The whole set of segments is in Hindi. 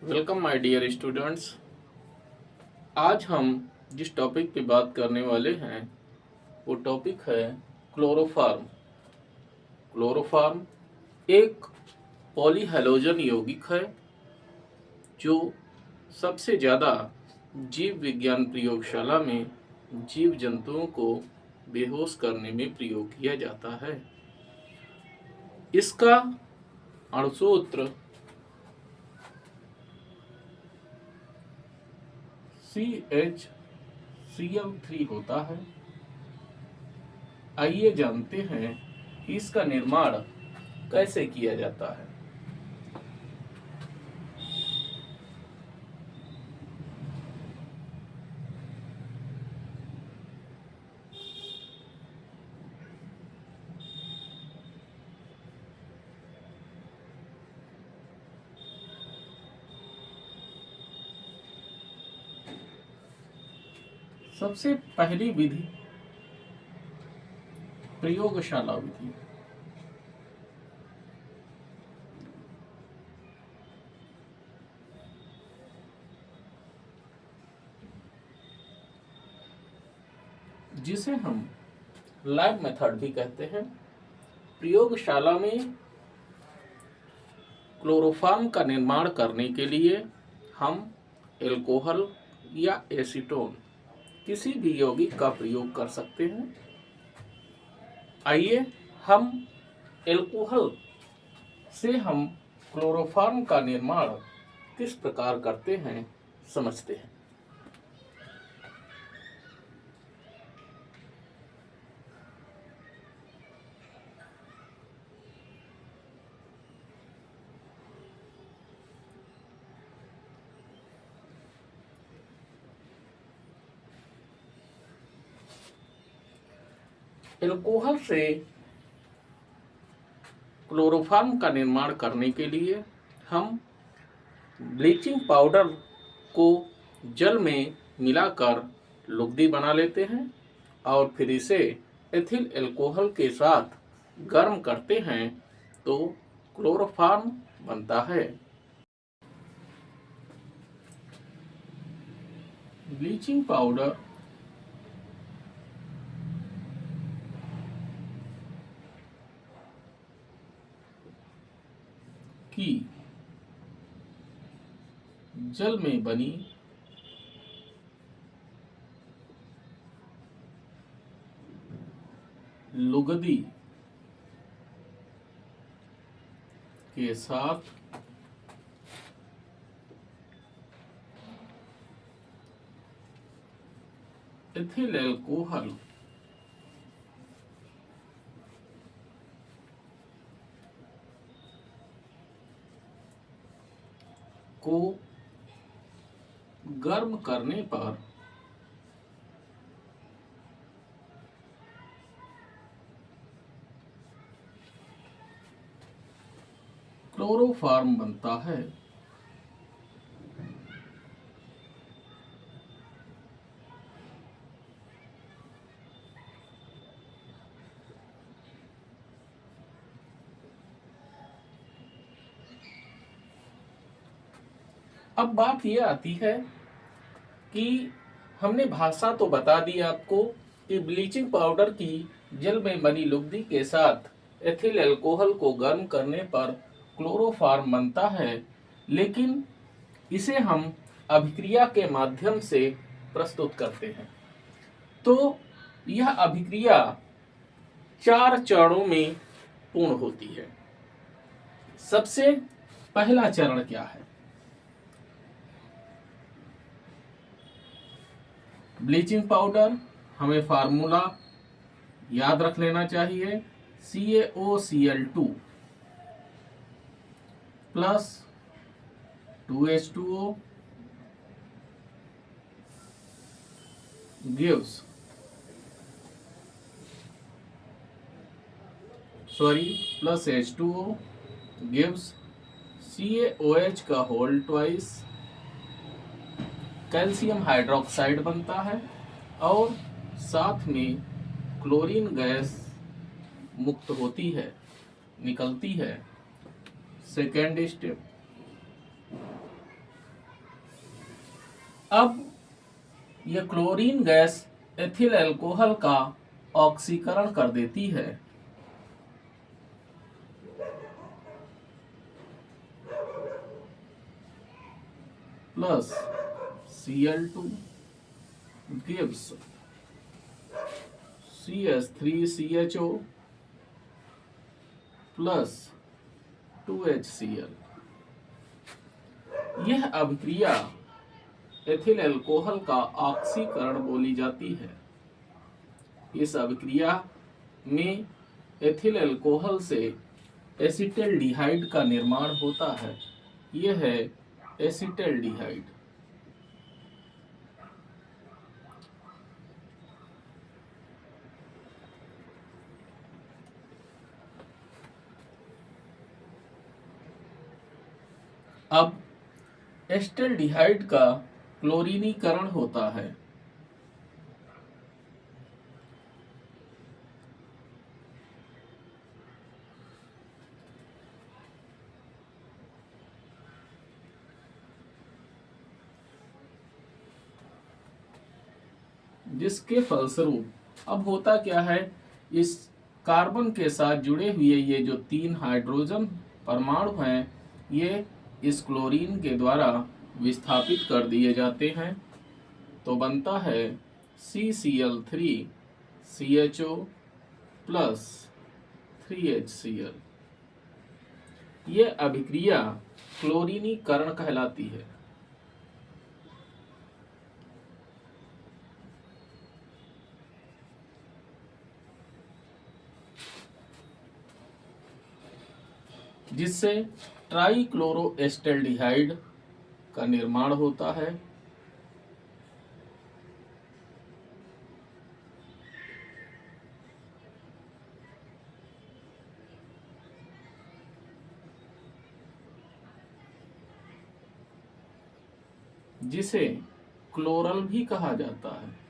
Welcome my dear students. आज हम जिस टॉपिक पे बात करने वाले हैं वो टॉपिक है क्लोरोफॉर्म। क्लोरोफॉर्म एक पॉलीहेलोजन यौगिक है जो सबसे ज़्यादा जीव विज्ञान प्रयोगशाला में जीव जंतुओं को बेहोश करने में प्रयोग किया जाता है। इसका अणुसूत्र CHCl3 होता है। आइए जानते हैं कि इसका निर्माण कैसे किया जाता है। सबसे पहली विधि प्रयोगशाला विधि। जिसे हम लैब मेथड भी कहते हैं। प्रयोगशाला में क्लोरोफॉर्म का निर्माण करने के लिए हम एल्कोहल या एसीटोन किसी भी यौगिक का प्रयोग कर सकते हैं। आइए हम एल्कोहल से हम क्लोरोफॉर्म का निर्माण किस प्रकार करते हैं समझते हैं। एल्कोहल से क्लोरोफॉर्म का निर्माण करने के लिए हम ब्लीचिंग पाउडर को जल में मिलाकर लुगदी बना लेते हैं और फिर इसे एथिल अल्कोहल के साथ गर्म करते हैं तो क्लोरोफॉर्म बनता है। ब्लीचिंग पाउडर की जल में बनी लुगदी के साथ एथिल अल्कोहल को गर्म करने पर क्लोरोफॉर्म बनता है। अब बात यह आती है कि हमने भाषा तो बता दी आपको कि ब्लीचिंग पाउडर की जल में बनी लुगदी के साथ एथिल अल्कोहल को गर्म करने पर क्लोरोफॉर्म बनता है, लेकिन इसे हम अभिक्रिया के माध्यम से प्रस्तुत करते हैं। तो यह अभिक्रिया 4 चरणों में पूर्ण होती है। सबसे पहला चरण क्या है? ब्लीचिंग पाउडर, हमें फार्मूला याद रख लेना चाहिए। CaOCl2 plus 2H2O gives plus H2O gives CaOH का होल ट्वाइस कैल्शियम हाइड्रोक्साइड बनता है और साथ में क्लोरीन गैस मुक्त होती है, निकलती है। सेकेंड स्टेप, अब यह क्लोरीन गैस एथिल अल्कोहल का ऑक्सीकरण कर देती है। Plus Cl2 gives CH3CHO plus 2HCl। यह अभिक्रिया एथिल अल्कोहल का ऑक्सीकरण बोली जाती है। इस अभिक्रिया में एथिल अल्कोहल से एसिटल्डिहाइड का निर्माण होता है। यह है एसिटल्डिहाइड। अब एस्टल्डिहाइड का क्लोरीनीकरण होता है। जिसके फलस्वरूप अब होता क्या है, इस कार्बन के साथ जुड़े हुए ये जो 3 हाइड्रोजन परमाणु हैं, ये इस क्लोरीन के द्वारा विस्थापित कर दिए जाते हैं। तो बनता है CCl3CHO प्लस 3HCl। यह अभिक्रिया क्लोरीनीकरण कहलाती है। जिससे ट्राइक्लोरोएस्टल्डिहाइड का निर्माण होता है। जिसे क्लोरल भी कहा जाता है।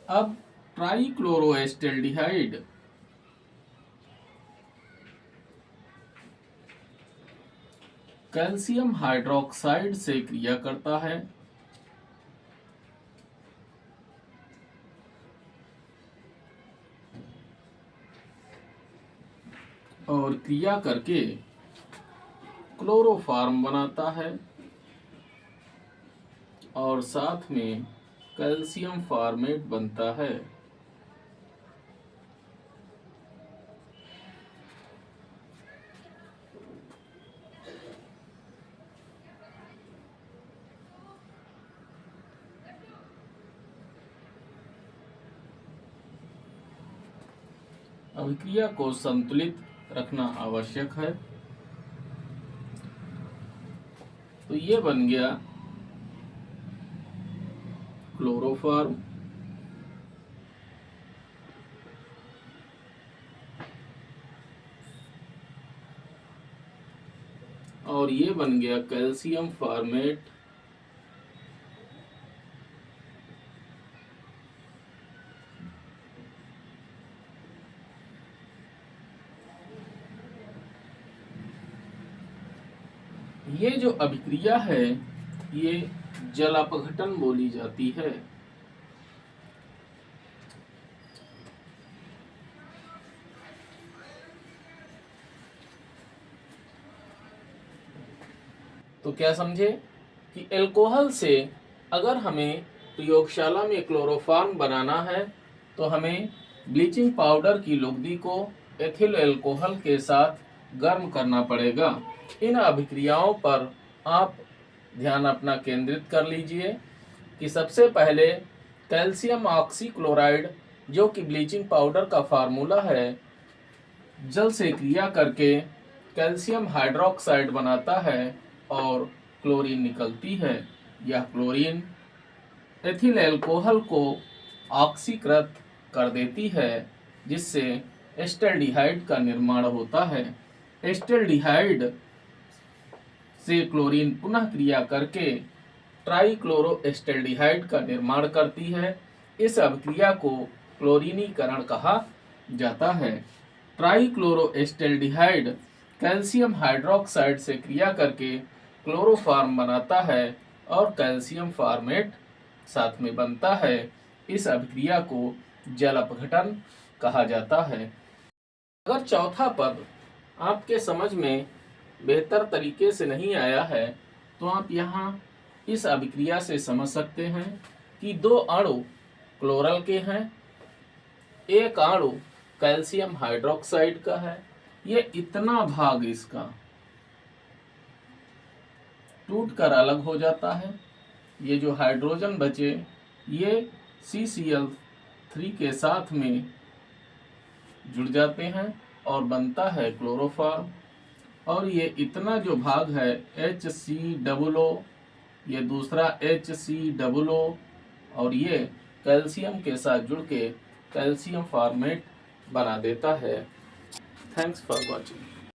अब ट्राइक्लोरोएस्टल्डिहाइड कैल्शियम हाइड्रोक्साइड से क्रिया करता है और क्रिया करके क्लोरोफॉर्म बनाता है और साथ में कैल्शियम फॉर्मेट बनता है। अभिक्रिया को संतुलित रखना आवश्यक है। तो ये बन गया क्लोरोफॉर्म और ये बन गया कैल्शियम फॉर्मेट। ये जो अभिक्रिया है ये जल अपघटन बोली जाती है। तो क्या समझे कि अल्कोहल से अगर हमें प्रयोगशाला में क्लोरोफॉर्म बनाना है तो हमें ब्लीचिंग पाउडर की लुगदी को एथिल अल्कोहल के साथ गर्म करना पड़ेगा। इन अभिक्रियाओं पर आप ध्यान अपना केंद्रित कर लीजिए कि सबसे पहले कैल्शियम ऑक्सीक्लोराइड जो कि ब्लीचिंग पाउडर का फार्मूला है, जल से क्रिया करके कैल्शियम हाइड्रोक्साइड बनाता है और क्लोरीन निकलती है। यह क्लोरीन एथिल अल्कोहल को ऑक्सीकृत कर देती है जिससे एस्टल्डिहाइड का निर्माण होता है। एस्टल्डिहाइड से क्लोरीन पुनः क्रिया करके ट्राइक्लोरोएस्टल्डिहाइड का निर्माण करती है। इस अभिक्रिया को क्लोरीनीकरण कहा जाता है। ट्राईक्लोरोएस्टेल्डिहाइड कैल्शियम हाइड्रोक्साइड से क्रिया करके क्लोरोफॉर्म बनाता है और कैल्शियम फॉर्मेट साथ में बनता है। इस अभिक्रिया को जल अपघटन कहा जाता है। अगर चौथा पद आपके समझ में बेहतर तरीके से नहीं आया है तो आप यहाँ इस अभिक्रिया से समझ सकते हैं कि दो अणु क्लोरल के हैं, एक अणु कैल्शियम हाइड्रोक्साइड का है। ये इतना भाग इसका टूट कर अलग हो जाता है। ये जो हाइड्रोजन बचे ये CCl3 के साथ में जुड़ जाते हैं और बनता है क्लोरोफॉर्म। और ये इतना जो भाग है HCOO, ये दूसरा HCOO और ये कैल्शियम के साथ जुड़ के कैल्शियम फॉर्मेट बना देता है। Thanks for watching.